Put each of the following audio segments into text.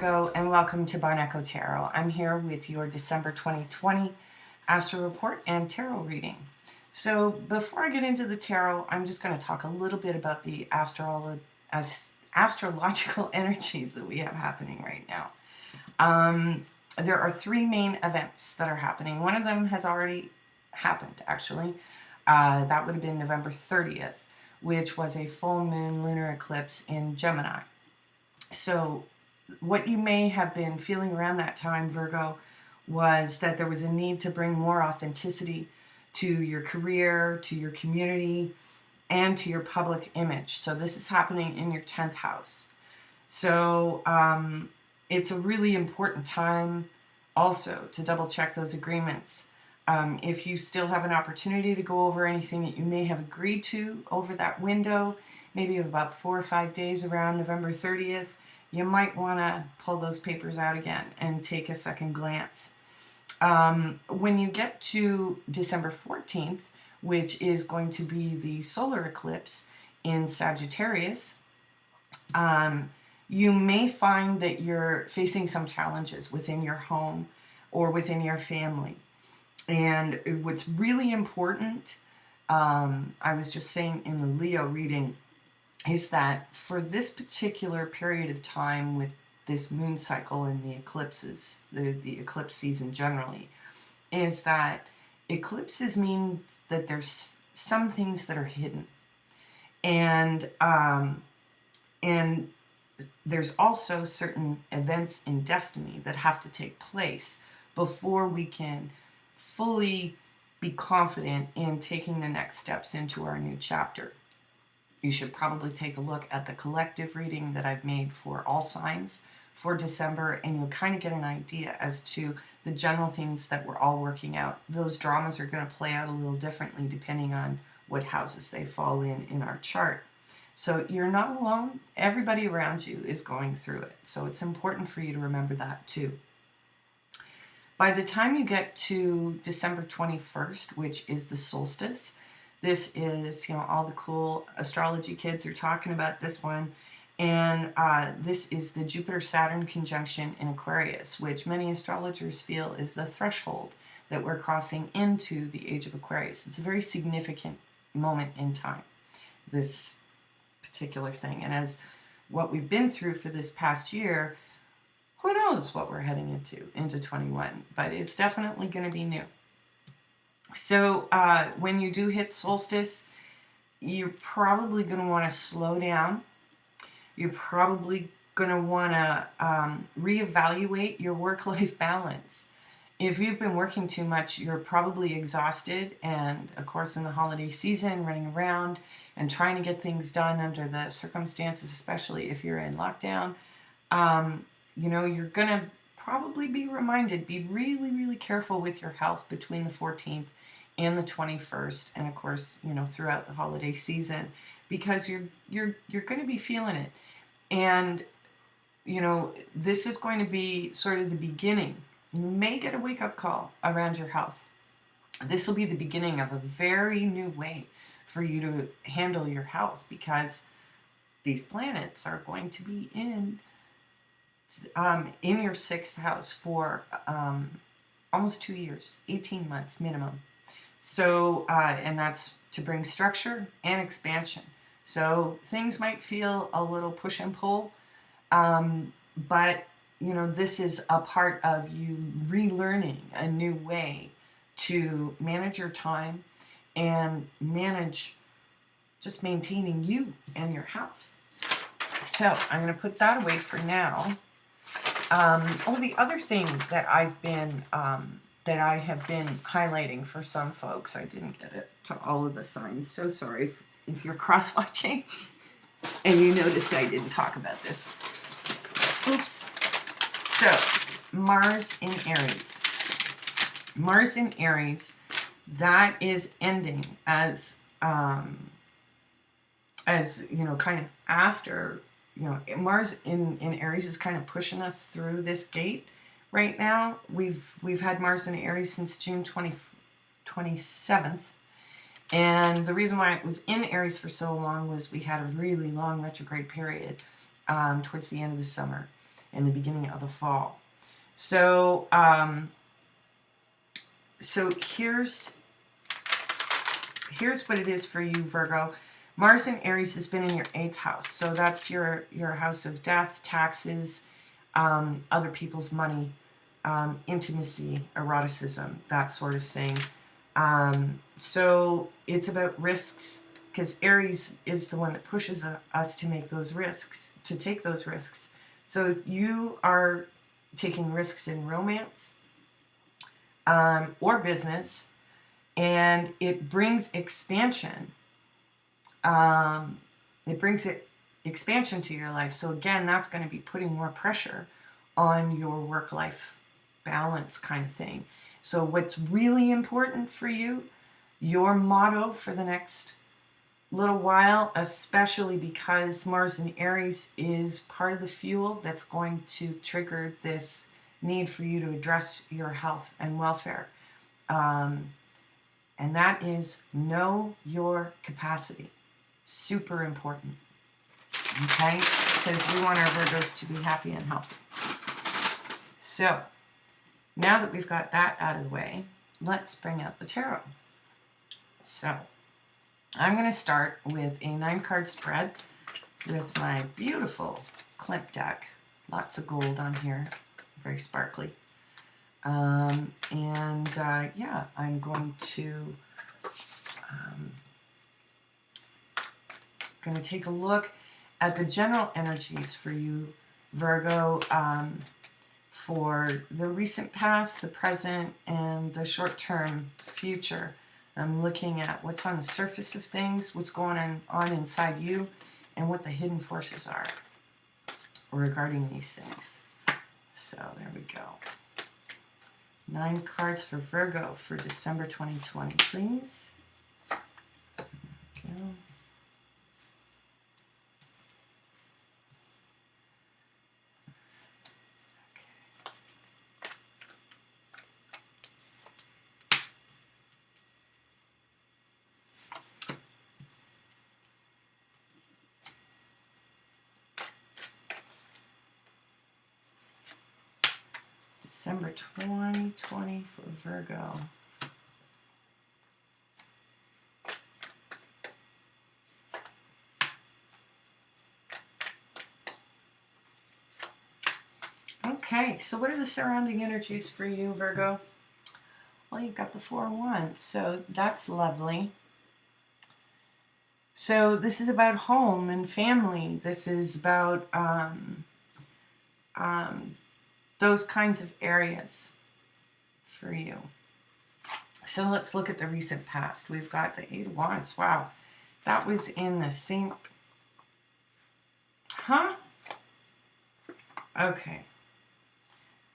Virgo, and welcome to Barn Echo Tarot. I'm here with your December 2020 Astro Report and Tarot reading. So before I get into the tarot, I'm just going to talk a little bit about the astrological energies that we have happening right now. There are three main events that are happening. One of them has already happened, actually. That would have been November 30th, which was a full moon lunar eclipse in Gemini. So what you may have been feeling around that time, Virgo, was that there was a need to bring more authenticity to your career, to your community, and to your public image. So this is happening in your 10th house. So it's a really important time also to double check those agreements. If you still have an opportunity to go over anything that you may have agreed to over that window, maybe of about 4 or 5 days around November 30th, you might want to pull those papers out again and take a second glance. When you get to December 14th, which is going to be the solar eclipse in Sagittarius, you may find that you're facing some challenges within your home or within your family. And what's really important, I was just saying in the Leo reading, is that for this particular period of time with this moon cycle and the eclipses, the eclipse season generally, is that eclipses mean that there's some things that are hidden. And there's also certain events in destiny that have to take place before we can fully be confident in taking the next steps into our new chapter. You should probably take a look at the collective reading that I've made for all signs for December, and you'll kind of get an idea as to the general things that we're all working out. Those dramas are going to play out a little differently depending on what houses they fall in our chart. So you're not alone. Everybody around you is going through it. So it's important for you to remember that too. By the time you get to December 21st, which is the solstice, this is, all the cool astrology kids are talking about this one. And this is the Jupiter-Saturn conjunction in Aquarius, which many astrologers feel is the threshold that we're crossing into the age of Aquarius. It's a very significant moment in time, this particular thing. And as what we've been through for this past year, who knows what we're heading into 21, but it's definitely going to be new. So when you do hit solstice, you're probably going to want to slow down. You're probably going to want to reevaluate your work-life balance. If you've been working too much, you're probably exhausted, and of course in the holiday season, running around and trying to get things done under the circumstances, especially if you're in lockdown, you're going to probably be reminded, be really, really careful with your health between the 14th and the 21st, and of course, throughout the holiday season, because you're going to be feeling it. And, this is going to be sort of the beginning. You may get a wake-up call around your health. This will be the beginning of a very new way for you to handle your health, because these planets are going to be in your 6th house for almost 2 years, 18 months minimum. So, and that's to bring structure and expansion. So things might feel a little push and pull, but, this is a part of you relearning a new way to manage your time and manage just maintaining you and your health. So I'm going to put that away for now. The other thing that I have been highlighting for some folks, I didn't get it to all of the signs, so sorry if you're cross-watching and you noticed I didn't talk about this. Oops. So, Mars in Aries. Mars in Aries, that is ending as kind of after, Mars in Aries is kind of pushing us through this gate right now. We've had Mars in Aries since June 27th. And the reason why it was in Aries for so long was we had a really long retrograde period towards the end of the summer. in the beginning of the fall. So, so here's what it is for you, Virgo. Mars in Aries has been in your 8th house. So that's your house of death, taxes, other people's money, intimacy, eroticism, that sort of thing. So it's about risks, because Aries is the one that pushes us to make those risks, to take those risks. So you are taking risks in romance or business, and it brings expansion. Expansion to your life. So again, that's going to be putting more pressure on your work-life balance kind of thing. So what's really important for you, your motto for the next little while, especially because Mars in Aries is part of the fuel that's going to trigger this need for you to address your health and welfare. And that is know your capacity. Super important. Okay? Because we want our Virgos to be happy and healthy. So, now that we've got that out of the way, let's bring out the tarot. So, I'm going to start with a 9-card spread with my beautiful Klimt deck. Lots of gold on here. Very sparkly. Yeah, I'm going to take a look at the general energies for you, Virgo, for the recent past, the present, and the short-term future. I'm looking at what's on the surface of things, what's going on inside you, and what the hidden forces are regarding these things. So there we go. 9 cards for Virgo for December 2020, please. There we go. December 2020 for Virgo. Okay, so what are the surrounding energies for you, Virgo? Well, you've got the 4 of Wands, so that's lovely. So this is about home and family. This is about those kinds of areas for you. So let's look at the recent past. We've got the 8 of Wands. Wow, that was in the same... Huh? Okay.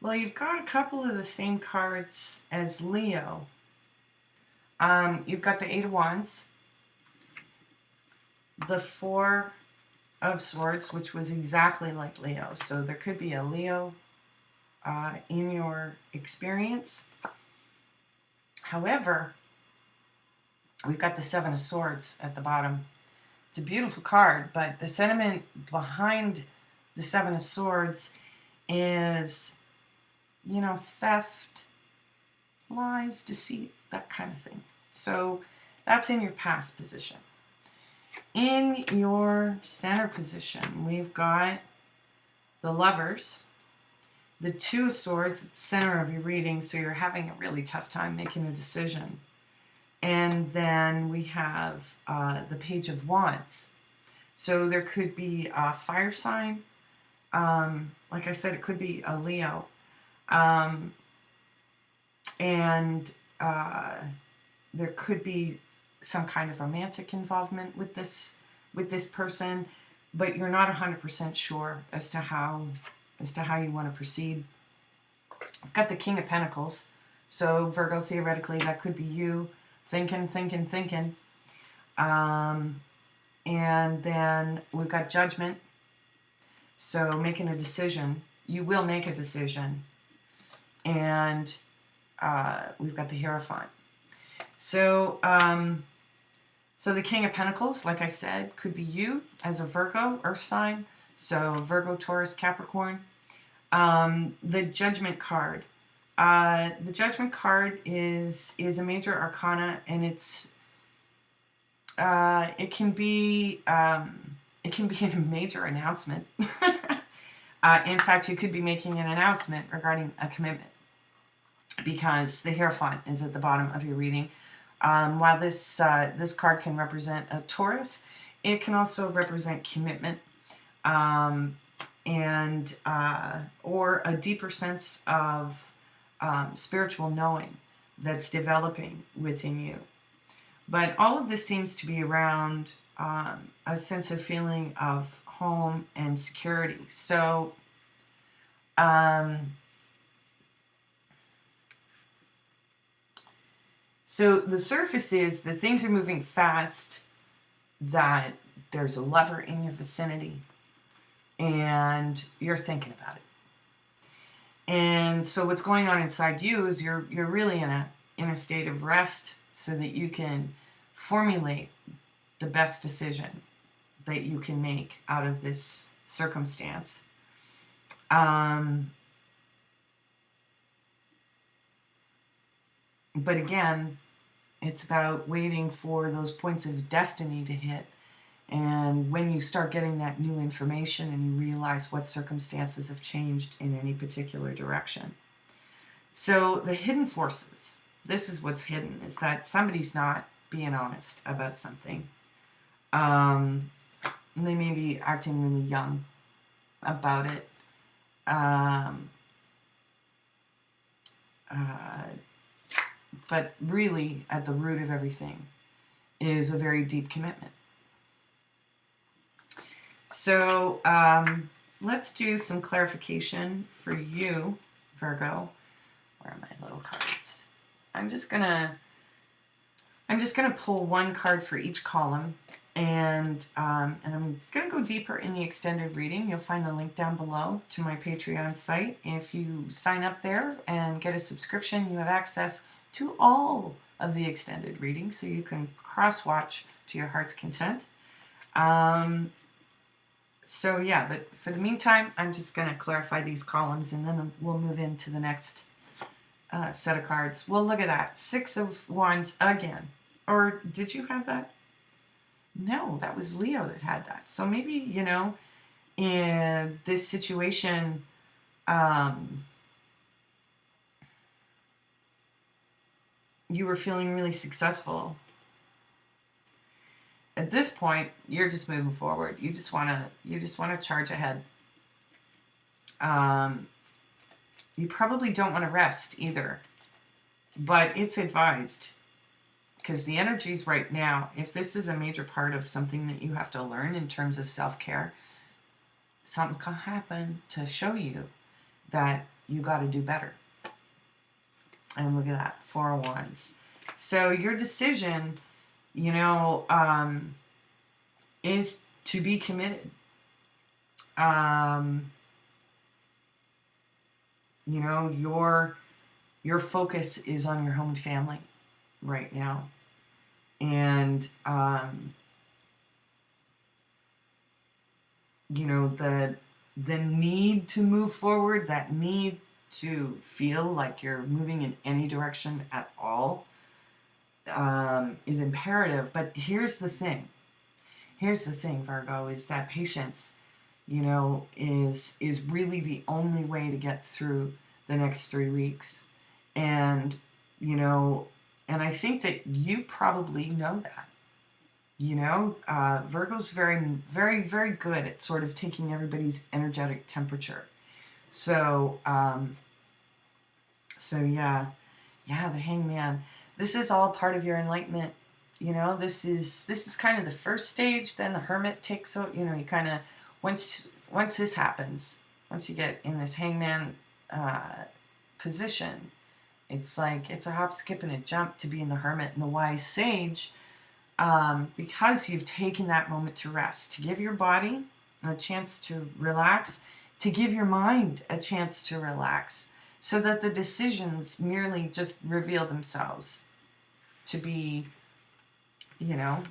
Well, you've got a couple of the same cards as Leo. You've got the 8 of Wands, the 4 of Swords, which was exactly like Leo. So there could be a Leo in your experience. However, we've got the 7 of Swords at the bottom. It's a beautiful card, but the sentiment behind the 7 of Swords is, you know, theft, lies, deceit, that kind of thing. So that's in your past position. In your center position, we've got the Lovers, the 2 of Swords at the center of your reading, so you're having a really tough time making a decision. And then we have the Page of Wands. So there could be a fire sign. Like I said, it could be a Leo. There could be some kind of romantic involvement with this person, but you're not 100% sure as to how you want to proceed. I've got the King of Pentacles, so Virgo, theoretically that could be you thinking. And then we've got Judgment, so making a decision. You will make a decision. And we've got the Hierophant. So, so the King of Pentacles, like I said, could be you as a Virgo, Earth sign. So Virgo, Taurus, Capricorn. The Judgment card. The Judgment card is a major arcana, and it can be a major announcement. In fact, you could be making an announcement regarding a commitment, because the Hierophant is at the bottom of your reading. While this card can represent a Taurus, it can also represent commitment, and or a deeper sense of spiritual knowing that's developing within you. But all of this seems to be around a sense of feeling of home and security. So, so the surface is that things are moving fast, that there's a lover in your vicinity, and you're thinking about it. And so what's going on inside you is you're really in a state of rest, so that you can formulate the best decision that you can make out of this circumstance. But again, it's about waiting for those points of destiny to hit. And when you start getting that new information and you realize what circumstances have changed in any particular direction. So the hidden forces, this is what's hidden, is that somebody's not being honest about something. They may be acting really young about it. But really, at the root of everything is a very deep commitment. So let's do some clarification for you, Virgo. Where are my little cards? I'm just gonna pull one card for each column, and I'm gonna go deeper in the extended reading. You'll find the link down below to my Patreon site. If you sign up there and get a subscription, you have access to all of the extended reading, so you can cross-watch to your heart's content. So yeah, but for the meantime, I'm just going to clarify these columns, and then we'll move into the next set of cards. Well, look at that. 6 of Wands again. Or did you have that? No, that was Leo that had that. So maybe, you know, in this situation, you were feeling really successful. At this point, you're just moving forward. You just want to charge ahead. You probably don't want to rest either, but it's advised, because the energies right now, if this is a major part of something that you have to learn in terms of self-care, something's going to happen to show you that you got to do better. And look at that, 4 of Wands. So your decision, you know, is to be committed. You know, your focus is on your home and family right now. And, you know, the need to move forward, that need to feel like you're moving in any direction at all, is imperative. But here's the thing, Virgo, is that patience, you know, is really the only way to get through the next 3 weeks. And, you know, and I think that you probably know that. You know, Virgo's very, very, very good at sort of taking everybody's energetic temperature. So, yeah, the Hangman. This is all part of your enlightenment. You know, this is kind of the first stage. Then the Hermit takes over. You know, you kind of once this happens, once you get in this Hangman position, it's like it's a hop, skip, and a jump to be in the Hermit and the Wise Sage, because you've taken that moment to rest, to give your body a chance to relax, to give your mind a chance to relax, so that the decisions merely just reveal themselves to be, you know,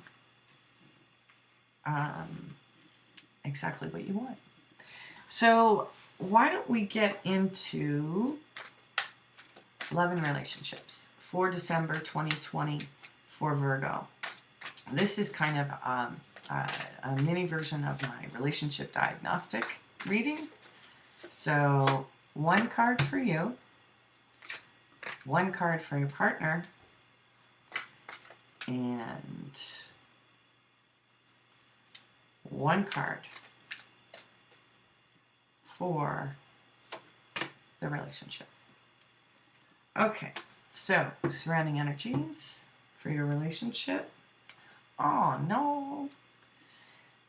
exactly what you want. So why don't we get into love and relationships for December 2020 for Virgo. This is kind of a mini version of my relationship diagnostic reading. So one card for you, one card for your partner, and one card for the relationship. Okay, so surrounding energies for your relationship. Oh no,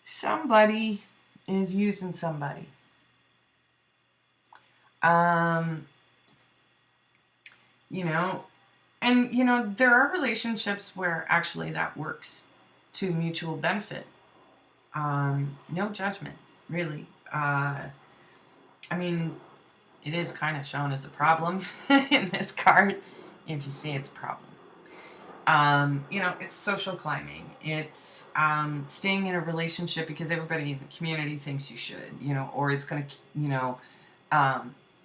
somebody is using somebody. You know, and you know, there are relationships where actually that works to mutual benefit. No judgment, really. I mean, it is kind of shown as a problem in this card, if you see it's a problem. You know, it's social climbing. It's staying in a relationship because everybody in the community thinks you should, you know, or it's going to, you know,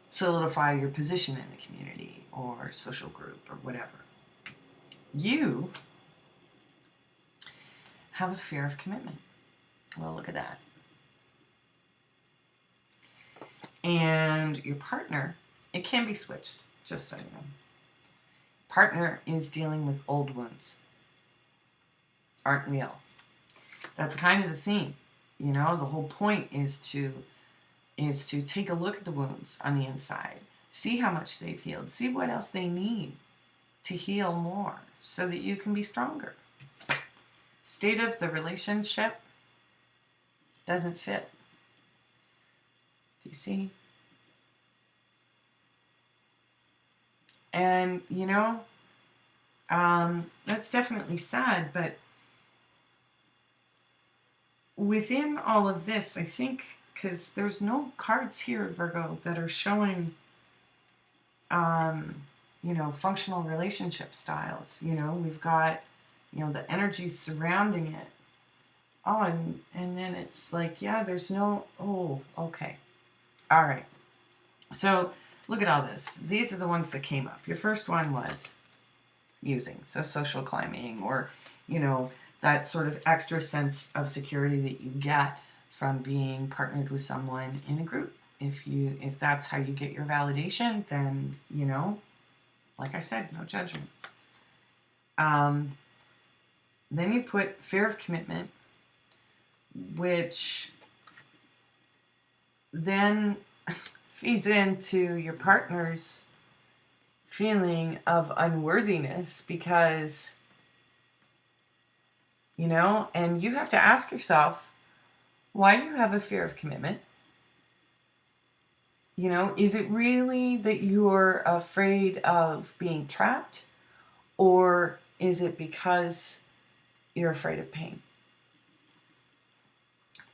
solidify your position in the community or social group or whatever. You have a fear of commitment. Well, look at that. And your partner, it can be switched, just so you know. Partner is dealing with old wounds. Aren't we all? That's kind of the theme. You know, the whole point is to take a look at the wounds on the inside. See how much they've healed. See what else they need to heal more so that you can be stronger. State of the relationship doesn't fit. Do you see? And, you know, that's definitely sad, but within all of this, I think, because there's no cards here, Virgo, that are showing, you know, functional relationship styles. You know, we've got, you know, the energies surrounding it. Oh, and then it's like, yeah, there's no, oh, okay. All right. So look at all this. These are the ones that came up. Your first one was using, so social climbing, or, you know, that sort of extra sense of security that you get from being partnered with someone in a group. If that's how you get your validation, then, you know, like I said, no judgment. Then you put fear of commitment, which then feeds into your partner's feeling of unworthiness because, you know, and you have to ask yourself, why do you have a fear of commitment? You know, is it really that you're afraid of being trapped, or is it because you're afraid of pain?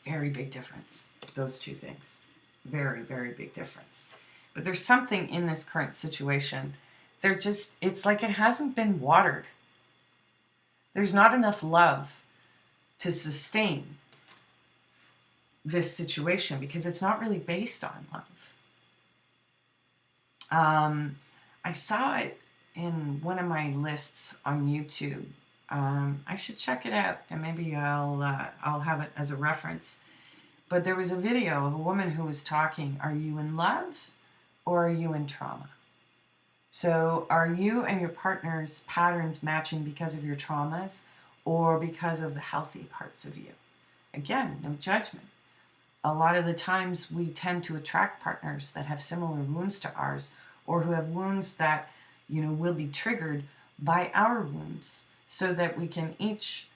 Very big difference, those two things. Very, very big difference. But there's something in this current situation. It's like it hasn't been watered. There's not enough love to sustain this situation because it's not really based on love. I saw it in one of my lists on YouTube. I should check it out, and maybe I'll have it as a reference. But there was a video of a woman who was talking, are you in love or are you in trauma? So are you and your partner's patterns matching because of your traumas or because of the healthy parts of you? Again, no judgment. A lot of the times we tend to attract partners that have similar wounds to ours, or who have wounds that, you know, will be triggered by our wounds, so that we can each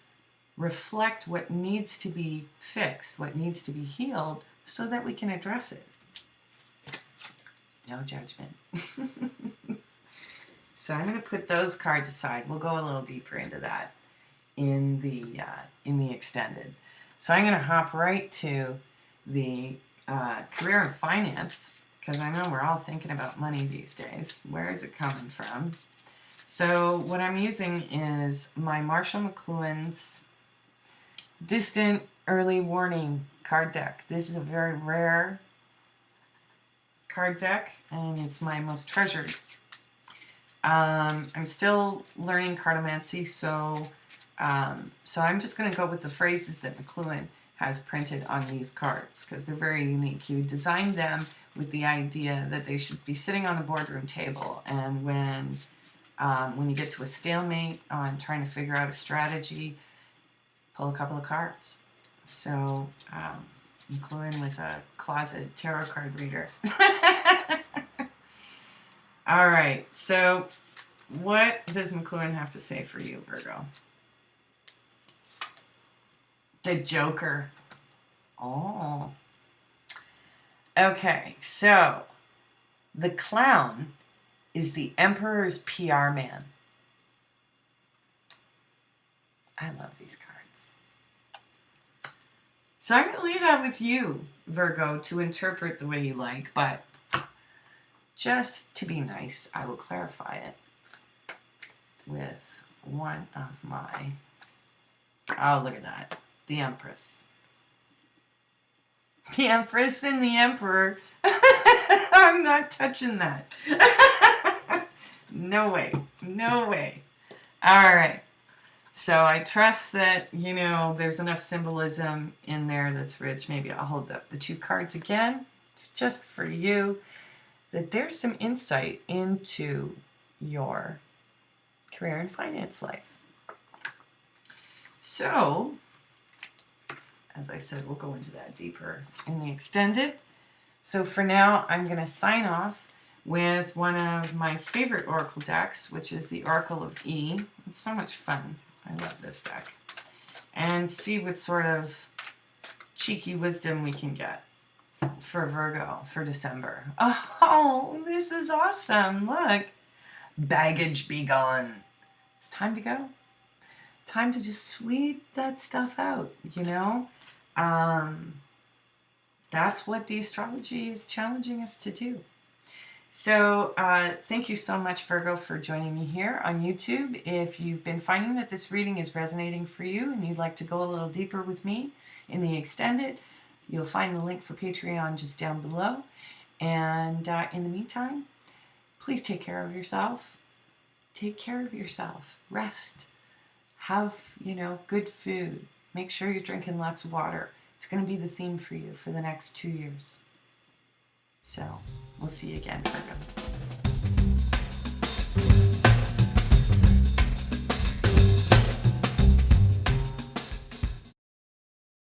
reflect what needs to be fixed, what needs to be healed, so that we can address it. No judgment. So I'm going to put those cards aside. We'll go a little deeper into that in the extended. So I'm going to hop right to the career and finance, because I know we're all thinking about money these days. Where is it coming from? So what I'm using is my Marshall McLuhan's Distant Early Warning card deck. This is a very rare card deck, and it's my most treasured. I'm still learning cartomancy, so I'm just going to go with the phrases that McLuhan has printed on these cards because they're very unique. He designed them with the idea that they should be sitting on the boardroom table, and when you get to a stalemate on trying to figure out a strategy, pull a couple of cards. So McLuhan was a closet tarot card reader. All right, so what does McLuhan have to say for you, Virgo? The Joker. Oh. Okay, so the clown is the Emperor's PR man. I love these cards. So I'm going to leave that with you, Virgo, to interpret the way you like, but just to be nice, I will clarify it with one of my... Oh, look at that. The Empress. The Empress and the Emperor. I'm not touching that. No way. No way. All right. So I trust that, you know, there's enough symbolism in there that's rich. Maybe I'll hold up the two cards again, just for you, that there's some insight into your career and finance life. So, as I said, we'll go into that deeper in the extended. So for now, I'm going to sign off with one of my favorite oracle decks, which is the Oracle of E. It's so much fun. I love this deck. And see what sort of cheeky wisdom we can get for Virgo for December. Oh, this is awesome. Look. Baggage be gone. It's time to go. Time to just sweep that stuff out, you know? That's what the astrology is challenging us to do. So thank you so much, Virgo, for joining me here on YouTube. If you've been finding that this reading is resonating for you and you'd like to go a little deeper with me in the extended, you'll find the link for Patreon just down below. And in the meantime, please take care of yourself. Take care of yourself. Rest. Have, you know, good food. Make sure you're drinking lots of water. It's going to be the theme for you for the next 2 years. So, we'll see you again, Virgo.